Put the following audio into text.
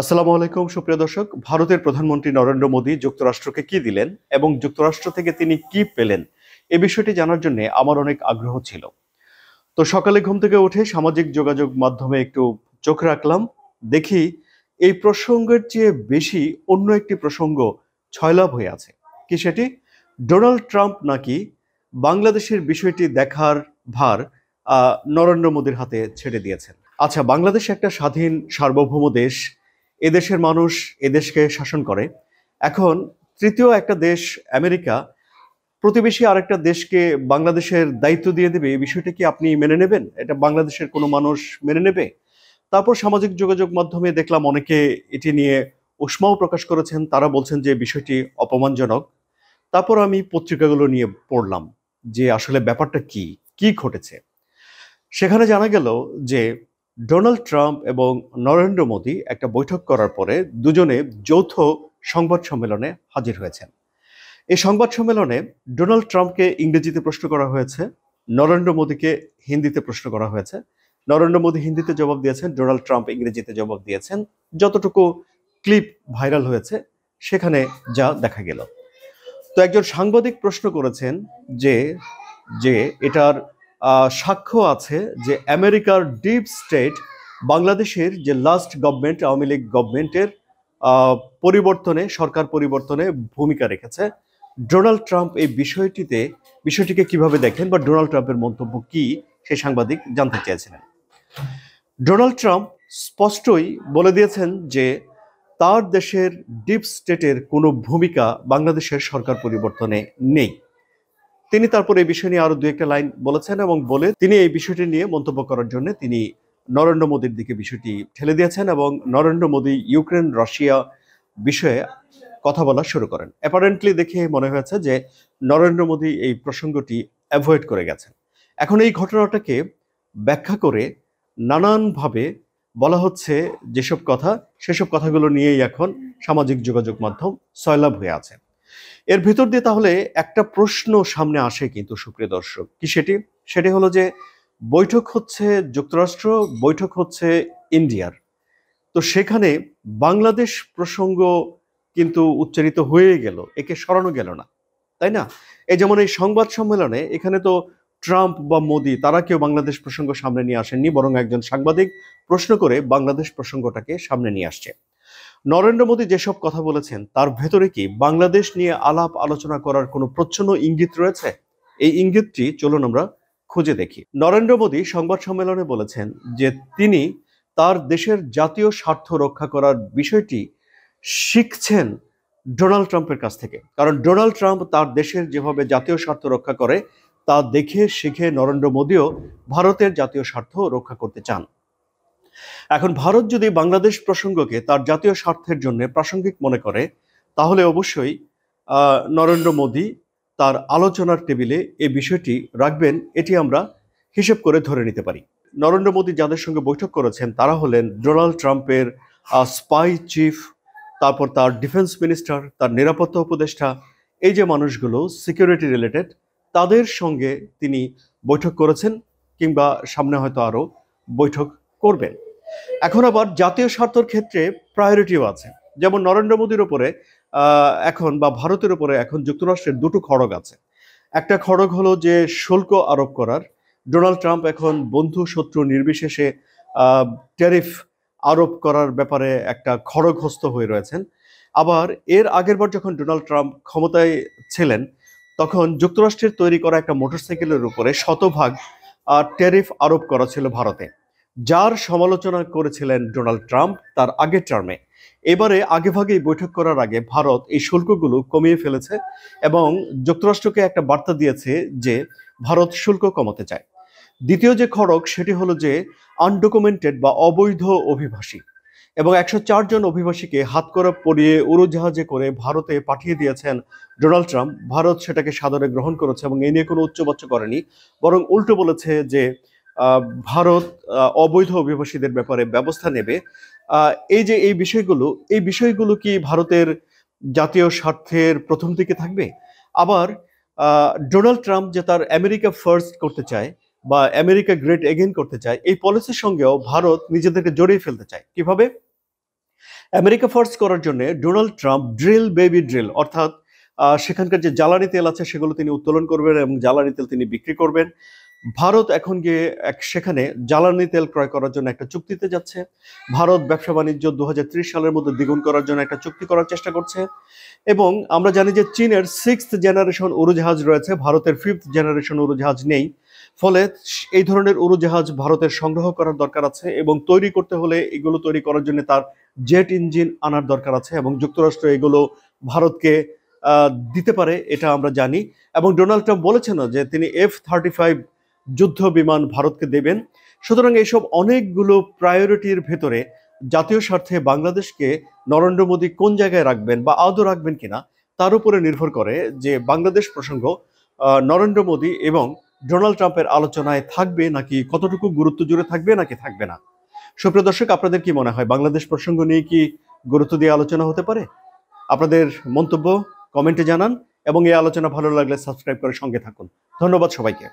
আসসালামু আলাইকুম সুপ্রিয় দর্শক। ভারতের প্রধানমন্ত্রী নরেন্দ্র মোদী যুক্তরাষ্ট্রকে কি দিলেন এবং যুক্তরাষ্ট্র থেকে তিনি কি পেলেন এই বিষয়টি জানার জন্য আমার অনেক আগ্রহ ছিল। তো সকালে ঘুম থেকে উঠে সামাজিক যোগাযোগ মাধ্যমে একটু চোখ রাখলাম, দেখি এই প্রসঙ্গের চেয়ে বেশি অন্য একটি প্রসঙ্গ ছয়লাভ হয়ে আছে। কি সেটি? ডোনাল্ড ট্রাম্প নাকি বাংলাদেশের বিষয়টি দেখার ভার নরেন্দ্র মোদীর হাতে ছেড়ে দিয়েছেন। আচ্ছা, বাংলাদেশ একটা স্বাধীন সার্বভৌম দেশ, এদেশের মানুষ এদেশকে শাসন করে। এখন তৃতীয় একটা দেশ আমেরিকা প্রতিবেশী আরেকটা দেশকে বাংলাদেশের দায়িত্ব দিয়ে দেবে, এই বিষয়টা কি আপনি মেনে নেবেন? এটা বাংলাদেশের কোনো মানুষ মেনে নেবে? তারপর সামাজিক যোগাযোগ মাধ্যমে দেখলাম অনেকে এটি নিয়ে উষ্মাও প্রকাশ করেছেন, তারা বলছেন যে বিষয়টি অপমানজনক। তারপর আমি পত্রিকাগুলো নিয়ে পড়লাম যে আসলে ব্যাপারটা কি কি ঘটেছে। সেখানে জানা গেল যে ডোনাল্ড ট্রাম্প এবং নরেন্দ্র মোদী একটা বৈঠক করার পরে দুজনে যৌথ সংবাদ সম্মেলনে হাজির হয়েছেন। এই সংবাদ সম্মেলনে ডোনাল্ড ট্রাম্পকে ইংরেজিতে প্রশ্ন করা হয়েছে, নরেন্দ্র মোদীকে হিন্দিতে প্রশ্ন করা হয়েছে। নরেন্দ্র মোদী হিন্দিতে জবাব দিয়েছেন, ডোনাল্ড ট্রাম্প ইংরেজিতে জবাব দিয়েছেন। যতটুকু ক্লিপ ভাইরাল হয়েছে সেখানে যা দেখা গেল। তো একজন সাংবাদিক প্রশ্ন করেছেন যে যে এটার সাক্ষ্য আছে যে আমেরিকার ডিপ স্টেট বাংলাদেশের যে লাস্ট গভর্নমেন্ট, আওয়ামী লীগ গভর্নমেন্টের পরিবর্তনে, সরকার পরিবর্তনে ভূমিকা রেখেছে। ডোনাল্ড ট্রাম্প এই বিষয়টিকে কিভাবে দেখেন বা ডোনাল্ড ট্রাম্পের মন্তব্য কি, সেই সাংবাদিক জানতে চেয়েছিলেন। ডোনাল্ড ট্রাম্প স্পষ্টই বলে দিয়েছেন যে তার দেশের ডিপ স্টেটের কোনো ভূমিকা বাংলাদেশের সরকার পরিবর্তনে নেই। তিনি তারপর এই বিষয় নিয়ে আরো দু একটা লাইন বলেছেন এবং বলে তিনি এই বিষয়টি নিয়ে মন্তব্য করার জন্য তিনি নরেন্দ্র মোদীর দিকে বিষয়টি ঠেলে দিয়েছেন এবং নরেন্দ্র মোদী ইউক্রেন রাশিয়া বিষয়ে কথা বলা শুরু করেন। অ্যাপারেন্টলি দেখে মনে হয়েছে যে নরেন্দ্র মোদী এই প্রসঙ্গটি অ্যাভয়েড করে গেছেন। এখন এই ঘটনাটাকে ব্যাখ্যা করে নানানভাবে বলা হচ্ছে যেসব কথা, সেসব কথাগুলো নিয়েই এখন সামাজিক যোগাযোগ মাধ্যম সয়লাভ হয়ে আছে। এর ভিতর দিয়ে তাহলে একটা প্রশ্ন সামনে আসে কিন্তু সুপ্রিয় দর্শক, কি সেটি? সেটি হলো যে বৈঠক হচ্ছে যুক্তরাষ্ট্র, বৈঠক হচ্ছে ইন্ডিয়ার, তো সেখানে বাংলাদেশ প্রসঙ্গ কিন্তু উচ্চারিত হয়ে গেল, একে সরানো গেল না, তাই না? এই যেমন এই সংবাদ সম্মেলনে এখানে তো ট্রাম্প বা মোদি তারা কেউ বাংলাদেশ প্রসঙ্গ সামনে নিয়ে আসেননি, বরং একজন সাংবাদিক প্রশ্ন করে বাংলাদেশ প্রসঙ্গটাকে সামনে নিয়ে আসছে। নরেন্দ্র মোদী যেসব কথা বলেছেন তার ভেতরে কি বাংলাদেশ নিয়ে আলাপ আলোচনা করার কোনো প্রচ্ছন্ন ইঙ্গিত রয়েছে? এই ইঙ্গিতটি চলুন আমরা খুঁজে দেখি। নরেন্দ্র মোদী সংবাদ সম্মেলনে বলেছেন যে তিনি তার দেশের জাতীয় স্বার্থ রক্ষা করার বিষয়টি শিখছেন ডোনাল্ড ট্রাম্পের কাছ থেকে। কারণ ডোনাল্ড ট্রাম্প তার দেশের যেভাবে জাতীয় স্বার্থ রক্ষা করে তা দেখে শিখে নরেন্দ্র মোদীও ভারতের জাতীয় স্বার্থ রক্ষা করতে চান। এখন ভারত যদি বাংলাদেশ প্রসঙ্গকে তার জাতীয় স্বার্থের জন্য প্রাসঙ্গিক মনে করে, তাহলে অবশ্যই নরেন্দ্র মোদী তার আলোচনার টেবিলে এই বিষয়টি রাখবেন, এটি আমরা হিসেব করে ধরে নিতে পারি। নরেন্দ্র মোদী যাদের সঙ্গে বৈঠক করেছেন তারা হলেন ডোনাল্ড ট্রাম্পের স্পাই চিফ, তারপর তার ডিফেন্স মিনিস্টার, তার নিরাপত্তা উপদেষ্টা, এই যে মানুষগুলো সিকিউরিটি রিলেটেড, তাদের সঙ্গে তিনি বৈঠক করেছেন কিংবা সামনে হয়তো আরো বৈঠক করবেন। এখন আবার জাতীয় স্বার্থের ক্ষেত্রে প্রায়োরিটিও আছে। যেমন নরেন্দ্র মোদীর উপরে এখন বা ভারতের উপরে এখন যুক্তরাষ্ট্রের দুটো খড়গ আছে। একটা খড়গ হলো যে শুল্ক আরোপ করার, ডোনাল্ড ট্রাম্প এখন বন্ধু শত্রু নির্বিশেষে ট্যারিফ আরোপ করার ব্যাপারে একটা খড়গহস্ত হয়ে রয়েছেন। আবার এর আগের বার যখন ডোনাল্ড ট্রাম্প ক্ষমতায় ছিলেন তখন যুক্তরাষ্ট্রের তৈরি করা একটা মোটরসাইকেলের উপরে শতভাগ ট্যারিফ আরোপ করা ছিল ভারতে, যার সমালোচনা করেছিলেন ডোনাল্ড ট্রাম্প তার আগের টার্মে। এবারে আগেভাগেই বৈঠক করার আগে ভারত এই শুল্কগুলো কমিয়ে ফেলেছে এবং যুক্তরাষ্ট্রকে একটা বার্তা দিয়েছে যে ভারত শুল্ক কমাতে চায়। দ্বিতীয় যে খড়গ সেটি হলো যে আনডকুমেন্টেড বা অবৈধ অভিবাসী, এবং 104 জন অভিবাসীকে হাতকড়া পরিয়ে উড়োজাহাজে করে ভারতে পাঠিয়ে দিয়েছেন ডোনাল্ড ট্রাম্প। ভারত সেটাকে সাদরে গ্রহণ করেছে এবং এই নিয়ে কোনো উচ্চবাচ্য করেনি, বরং উল্টো বলেছে যে ভারত অবৈধ অভিবাসীদের ব্যাপারে ব্যবস্থা নেবে। এই বিষয়গুলো কি ভারতের জাতীয় স্বার্থের প্রথম দিকে থাকবে? আবার ডোনাল্ড ট্রাম্প যে তার আমেরিকা ফার্স্ট করতে চায় বা আমেরিকা গ্রেট এগেইন করতে চায়, এই পলিসির সঙ্গেও ভারত নিজেদেরকে জড়িয়ে ফেলতে চায়। কিভাবে? আমেরিকা ফার্স্ট করার জন্য Donald Trump drill baby drill অর্থাৎ সেখানকার যে জ্বালানি তেল আছে সেগুলো তিনি উত্তোলন করবেন এবং জ্বালানি তেল তিনি বিক্রি করবেন। ভারত এখন গিয়ে সেখানে জ্বালানি তেল ক্রয় করার জন্য একটা চুক্তিতে যাচ্ছে। ভারত ব্যবসা বাণিজ্য 2030 সালের মধ্যে দ্বিগুণ করার জন্য একটা চুক্তি করার চেষ্টা করছে। এবং আমরা জানি যে চীনের 6th জেনারেশন উড়োজাহাজ রয়েছে, ভারতের 5th জেনারেশন উড়োজাহাজ নেই। ফলে এই ধরনের উড়োজাহাজ ভারতের সংগ্রহ করার দরকার আছে এবং তৈরি করতে হলে এগুলো তৈরি করার জন্য তার জেট ইঞ্জিন আনার দরকার আছে এবং যুক্তরাষ্ট্র এগুলো ভারতকে দিতে পারে, এটা আমরা জানি। এবং ডোনাল্ড ট্রাম্প বলেছেন যে তিনি F-35 যুদ্ধ বিমান ভারতকে দেবেন। সুতরাং এইসব অনেকগুলো প্রায়োরিটির ভেতরে জাতীয় স্বার্থে বাংলাদেশকে নরেন্দ্র মোদী কোন জায়গায় রাখবেন বা আদৌ রাখবেন কিনা তার উপরে নির্ভর করে যে বাংলাদেশ প্রসঙ্গ নরেন্দ্র মোদী এবং ডোনাল্ড ট্রাম্পের আলোচনায় থাকবে নাকি, কতটুকু গুরুত্ব জুড়ে থাকবে নাকি থাকবে না। সুপ্রিয় দর্শক, আপনাদের কি মনে হয় বাংলাদেশ প্রসঙ্গ নিয়ে কি গুরুত্ব দিয়ে আলোচনা হতে পারে? আপনাদের মন্তব্য কমেন্টে জানান এবং এই আলোচনা ভালো লাগলে সাবস্ক্রাইব করে সঙ্গে থাকুন। ধন্যবাদ সবাইকে।